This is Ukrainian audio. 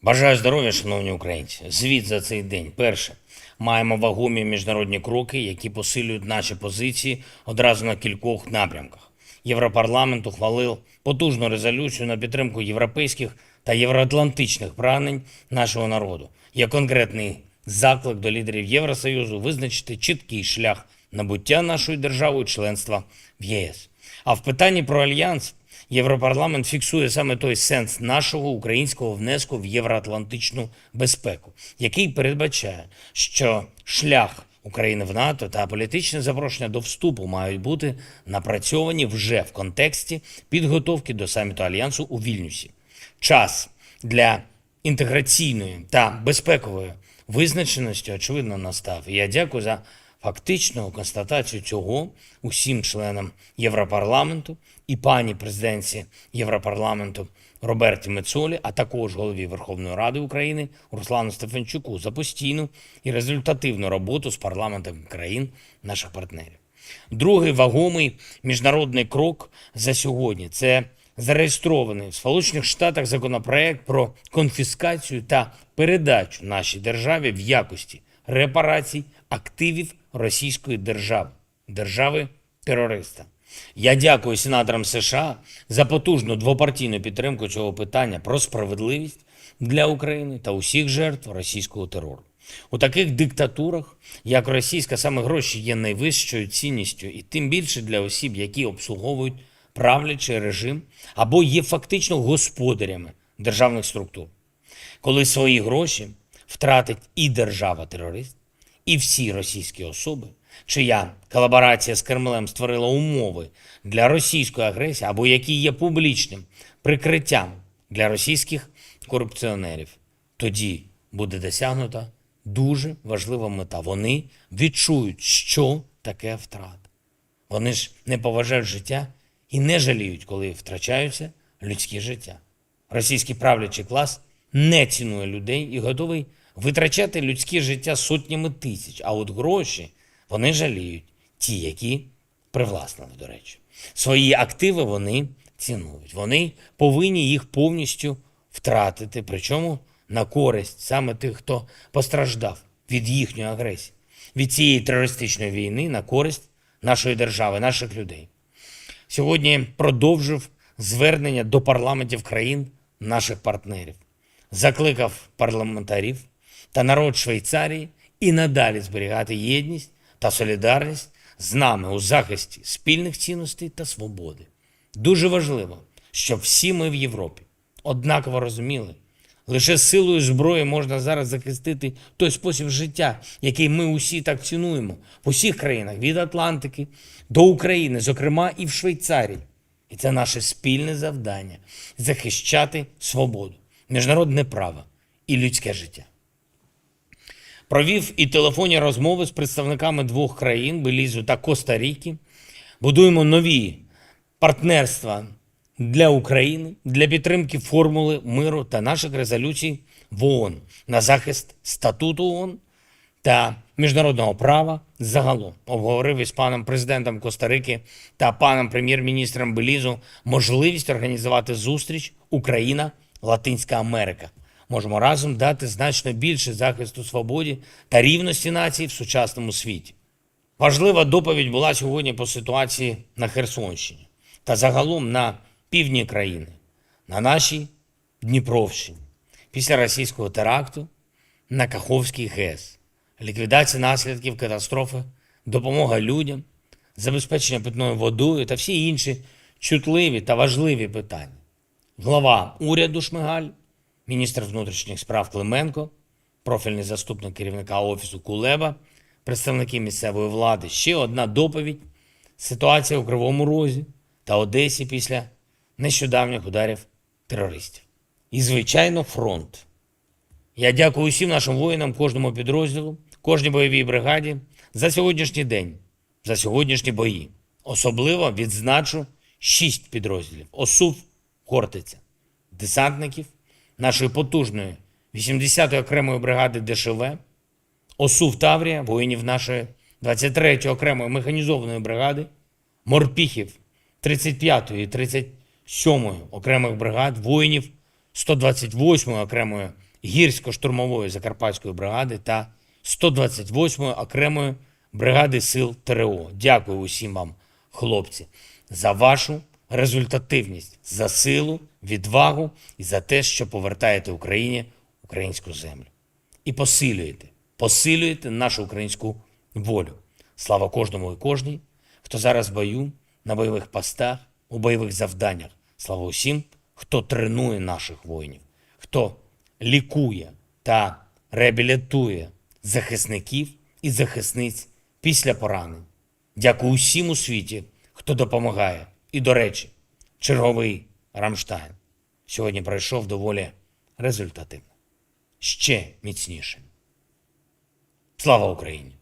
Бажаю здоров'я, шановні українці. Звіт за цей день. Перше. Маємо вагомі міжнародні кроки, які посилюють наші позиції одразу на кількох напрямках. Європарламент ухвалив потужну резолюцію на підтримку європейських та євроатлантичних прагнень нашого народу. Є конкретний заклик до лідерів Євросоюзу визначити чіткий шлях набуття нашою державою членства в ЄС. А в питанні про альянс Європарламент фіксує саме той сенс нашого українського внеску в євроатлантичну безпеку, який передбачає, що шлях України в НАТО та політичне запрошення до вступу мають бути напрацьовані вже в контексті підготовки до саміту Альянсу у Вільнюсі. Час для інтеграційної та безпекової визначеності, очевидно, настав. І я дякую за фактичну констатацію цього усім членам Європарламенту і пані президентці Європарламенту Роберті Мецолі, а також голові Верховної Ради України Руслану Стефанчуку за постійну і результативну роботу з парламентами країн наших партнерів. Другий вагомий міжнародний крок за сьогодні – це зареєстрований в Сполучених Штатах законопроект про конфіскацію та передачу нашій державі в якості репарацій активів російської держави, держави-терориста. Я дякую сенаторам США за потужну двопартійну підтримку цього питання про справедливість для України та усіх жертв російського терору. У таких диктатурах, як російська, саме гроші є найвищою цінністю, і тим більше для осіб, які обслуговують правлячий режим або є фактично господарями державних структур. Коли свої гроші втратить і держава-терорист, і всі російські особи, чия колаборація з Кремлем створила умови для російської агресії, або які є публічним прикриттям для російських корупціонерів, тоді буде досягнута дуже важлива мета. Вони відчують, що таке втрата. Вони ж не поважають життя і не жаліють, коли втрачаються людські життя. Російський правлячий клас не цінує людей і готовий витрачати людське життя сотнями тисяч, а от гроші вони жаліють, ті, які привласнили, до речі. Свої активи вони цінують. Вони повинні їх повністю втратити, причому на користь саме тих, хто постраждав від їхньої агресії, від цієї терористичної війни, на користь нашої держави, наших людей. Сьогодні продовжив звернення до парламентів країн наших партнерів. Закликав парламентарів та народ Швейцарії і надалі зберігати єдність та солідарність з нами у захисті спільних цінностей та свободи. Дуже важливо, щоб всі ми в Європі однаково розуміли, лише силою зброї можна зараз захистити той спосіб життя, який ми усі так цінуємо в усіх країнах, від Атлантики до України, зокрема і в Швейцарії. І це наше спільне завдання – захищати свободу, міжнародне право і людське життя. Провів і телефонні розмови з представниками двох країн – Белізу та Коста-Ріки. Будуємо нові партнерства для України, для підтримки формули миру та наших резолюцій в ООН на захист статуту ООН та міжнародного права загалом. Обговорив із паном президентом Коста-Рики та паном прем'єр-міністром Белізу можливість організувати зустріч Україна-Латинська Америка. Можемо разом дати значно більше захисту свободі та рівності націй в сучасному світі. Важлива доповідь була сьогодні по ситуації на Херсонщині та загалом на півдні країни, на нашій Дніпровщині, після російського теракту на Каховський ГЕС, ліквідація наслідків катастрофи, допомога людям, забезпечення питною водою та всі інші чутливі та важливі питання. Глава уряду Шмигаль, міністр внутрішніх справ Клименко, профільний заступник керівника Офісу Кулеба, представники місцевої влади. Ще одна доповідь – ситуація у Кривому Розі та Одесі після нещодавніх ударів терористів. І, звичайно, фронт. Я дякую усім нашим воїнам, кожному підрозділу, кожній бойовій бригаді за сьогоднішній день, за сьогоднішні бої. Особливо відзначу 6 підрозділів. ОСУВ «Хортиця», десантників нашої потужної 80-ї окремої бригади ДШВ, ОСУВ «Таврія», воїнів нашої 23-ї окремої механізованої бригади, морпіхів 35-ї і 37-ї окремих бригад, воїнів 128-ї окремої гірсько-штурмової Закарпатської бригади та 128-ї окремої бригади сил ТРО. Дякую усім вам, хлопці, за вашу результативність, за силу, відвагу і за те, що повертаєте Україні українську землю. І посилюєте нашу українську волю. Слава кожному і кожній, хто зараз в бою, на бойових постах, у бойових завданнях. Слава усім, хто тренує наших воїнів, хто лікує та реабілітує захисників і захисниць після поранень. Дякую усім у світі, хто допомагає. І, до речі, черговий Рамштайн сьогодні пройшов доволі результативно. Ще міцніше. Слава Україні!